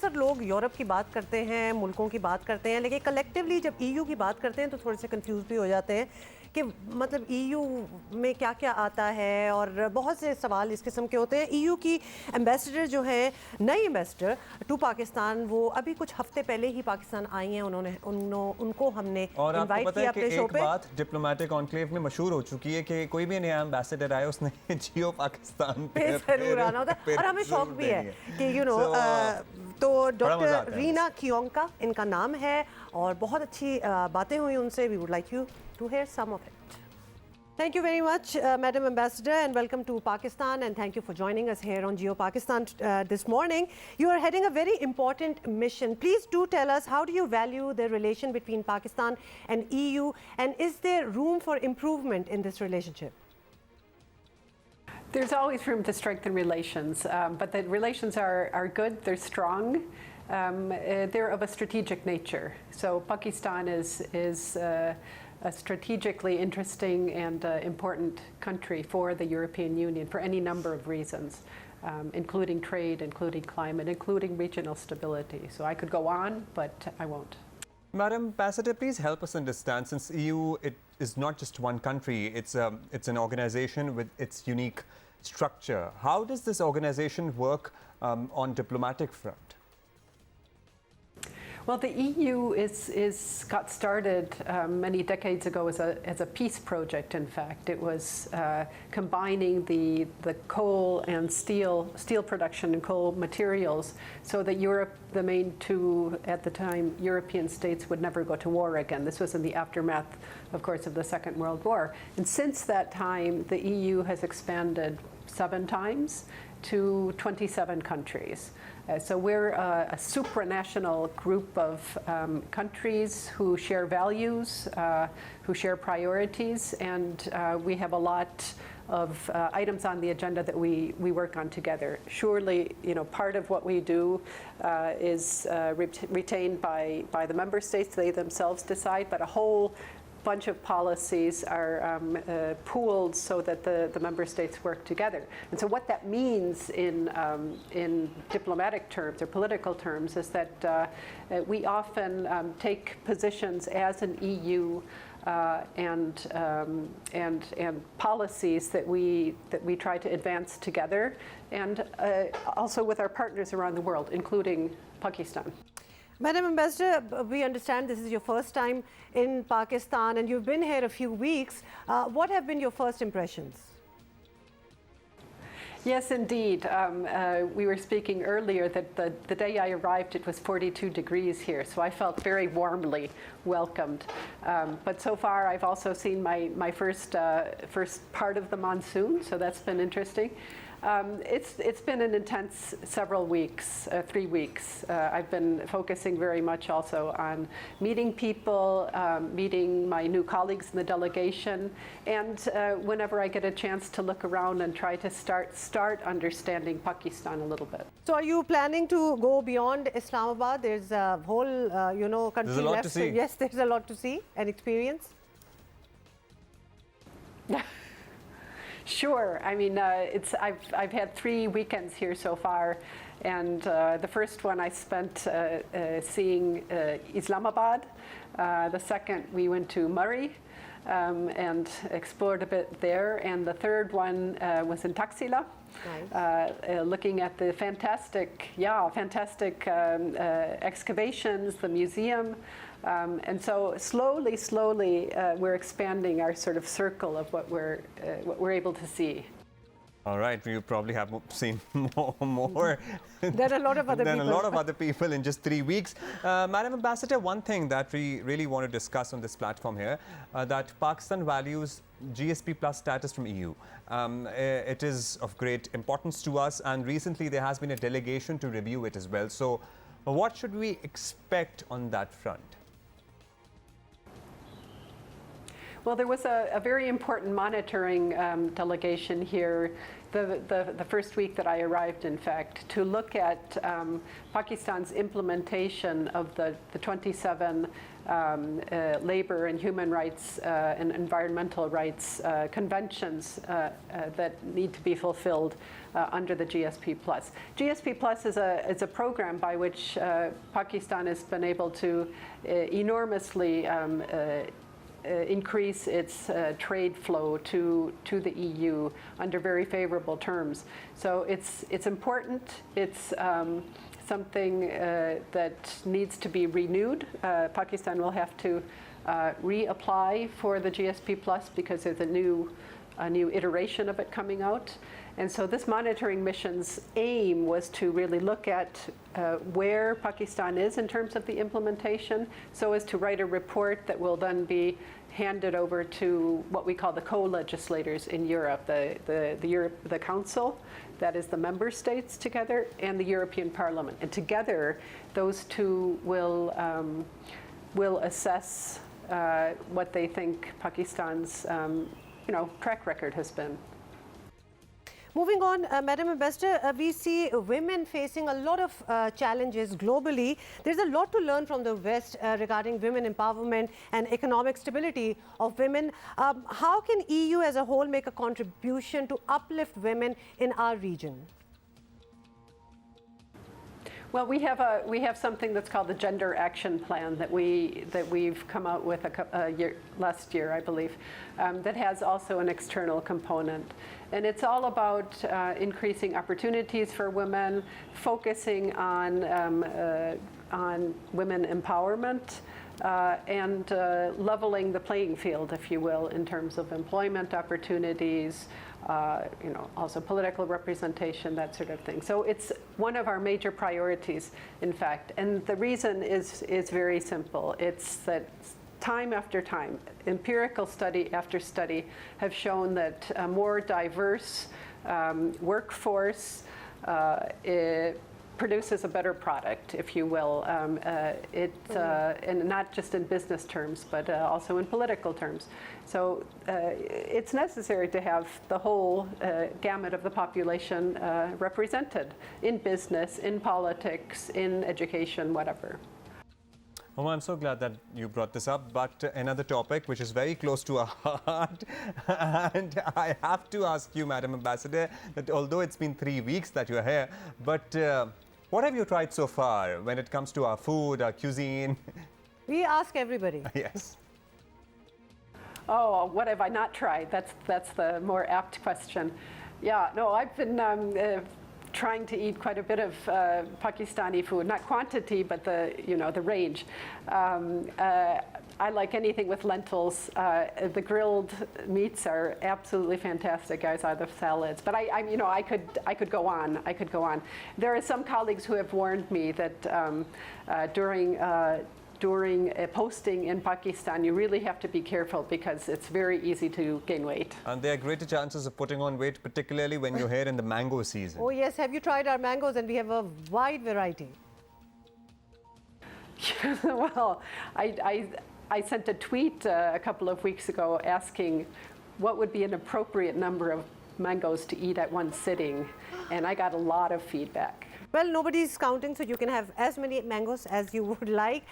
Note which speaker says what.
Speaker 1: अक्सर लोग यूरोप की बात करते हैं, मुल्कों की बात करते हैं, लेकिन कलेक्टिवली जब ईयू की बात करते हैं तो थोड़े से कंफ्यूज भी हो जाते हैं कि मतलब ईयू में क्या क्या आता है, और बहुत से सवाल इस किस्म के होते हैं। ईयू की एम्बेसडर जो है, नई एम्बेसडर टू पाकिस्तान, वो अभी कुछ हफ्ते पहले ही पाकिस्तान आई हैं। उनको हमने इनवाइट किया अपने शो पे।
Speaker 2: एक बात डिप्लोमेटिक कॉन्क्लेव में मशहूर हो चुकी है कि कोई भी नया एम्बेसडर आए उसने जियो पाकिस्तान पे
Speaker 1: जरूर आना होता है, और हमें शौक भी है कि तो डॉक्टर रीना खियोंका इनका नाम है, और बहुत अच्छी बातें हुई उनसे। We would like you to hear some of it. Thank you very much, Madam Ambassador, and welcome to Pakistan, and thank you for joining us here on Geo Pakistan this morning. You are heading a very important mission. Please do tell us, how do you value the relation between Pakistan and EU, and is there room for improvement in this relationship?
Speaker 3: There's always room to strengthen relations, but the relations are good, they're strong. They're of a strategic nature. So Pakistan is a strategically interesting and important country for the European Union for any number of reasons, including trade, including climate, including regional stability. So I could go on, but I won't.
Speaker 2: Madam Ambassador, please help us understand, since EU is not just one country, it's an organization with its unique structure. How does this organization work on diplomatic front?
Speaker 3: Well, the EU got started many decades ago as a peace project. In fact, it was combining the coal and steel production and coal materials, so that Europe, the main two at the time European states, would never go to war again. This was in the aftermath, of course, of the Second World War. And since that time, the EU has expanded 7 times to 27 countries. So we're a supranational group of countries who share values, who share priorities, and we have a lot of items on the agenda that we work on together. Surely, part of what we do is retained by the member states. They themselves decide, but a whole bunch of policies are pooled so that the member states work together. And so what that means in diplomatic terms or political terms is that we often take positions as an EU and policies that we try to advance together, and also with our partners around the world, including Pakistan.
Speaker 1: Madam Ambassador, we understand this is your first time in Pakistan, and you've been here a few weeks. What have been your first impressions?
Speaker 3: Yes, indeed. We were speaking earlier that the day I arrived, it was 42 degrees here, so I felt very warmly welcomed. But so far, I've also seen my first part of the monsoon, so that's been interesting. It's been an intense several weeks, 3 weeks. I've been focusing very much also on meeting people, meeting my new colleagues in the delegation, and whenever I get a chance to look around and try to start understanding Pakistan a little bit.
Speaker 1: So are you planning to go beyond Islamabad? There's a whole, country
Speaker 2: there's a lot
Speaker 1: left.
Speaker 2: to see.
Speaker 1: Yes, there's a lot to see and experience.
Speaker 3: Sure. I mean, I've had 3 weekends here so far, and the first one I spent seeing Islamabad. The second, we went to Murray and explored a bit there, and the third one was in Taxila. Nice. Looking at the fantastic excavations, the museum, and so slowly, we're expanding our sort of circle of what we're able to see.
Speaker 2: All right, you probably have seen more
Speaker 1: than a lot of other people
Speaker 2: in just 3 weeks. Madam Ambassador, one thing that we really want to discuss on this platform here, that Pakistan values GSP Plus status from EU. It is of great importance to us, and recently there has been a delegation to review it as well. So what should we expect on that front?
Speaker 3: Well, there was a very important monitoring delegation here the first week that I arrived, in fact, to look at Pakistan's implementation of the 27 labor and human rights and environmental rights conventions that need to be fulfilled under the GSP Plus. GSP Plus is a program by which Pakistan has been able to enormously increase its trade flow to the EU under very favorable terms. So it's important. It's something that needs to be renewed. Pakistan will have to reapply for the GSP Plus because there's a new iteration of it coming out. And so this monitoring mission's aim was to really look at where Pakistan is in terms of the implementation, so as to write a report that will then be handed over to what we call the co-legislators in Europe, the Council, that is the member states together, and the European Parliament. And together, those two will assess what they think Pakistan's track record has been.
Speaker 1: Moving on, Madam Ambassador, we see women facing a lot of challenges globally. There's a lot to learn from the West regarding women empowerment and economic stability of women. How can EU as a whole make a contribution to uplift women in our region?
Speaker 3: Well, we have something that's called the Gender Action Plan that we've come out with last year, I believe, that has also an external component, and it's all about increasing opportunities for women, focusing on women empowerment. And leveling the playing field, if you will, in terms of employment opportunities, also political representation, that sort of thing. So it's one of our major priorities, in fact. And the reason is very simple. It's that time after time, empirical study after study have shown that a more diverse workforce produces a better product, if you will, and not just in business terms, but also in political terms. So it's necessary to have the whole gamut of the population represented in business, in politics, in education, whatever.
Speaker 2: Oh, I'm so glad that you brought this up, but another topic which is very close to our heart, and I have to ask you, Madam Ambassador, that although it's been 3 weeks that you're here, but what have you tried so far when it comes to our food, our cuisine?
Speaker 1: We ask everybody.
Speaker 2: Yes.
Speaker 3: Oh, what have I not tried? That's the more apt question. Yeah, no, I've been trying to eat quite a bit of Pakistani food, not quantity, but the range. I like anything with lentils. The grilled meats are absolutely fantastic, guys. Are the salads, but I could go on. I could go on. There are some colleagues who have warned me that during posting in Pakistan, you really have to be careful because it's very easy to gain weight.
Speaker 2: And there are greater chances of putting on weight, particularly when you're here in the mango season.
Speaker 1: Oh yes, have you tried our mangoes? And we have a wide variety.
Speaker 3: Well, I sent a tweet a couple of weeks ago asking what would be an appropriate number of mangoes to eat at one sitting, and I got a lot of feedback.
Speaker 1: Well, nobody's counting, so you can have as many mangoes as you would like.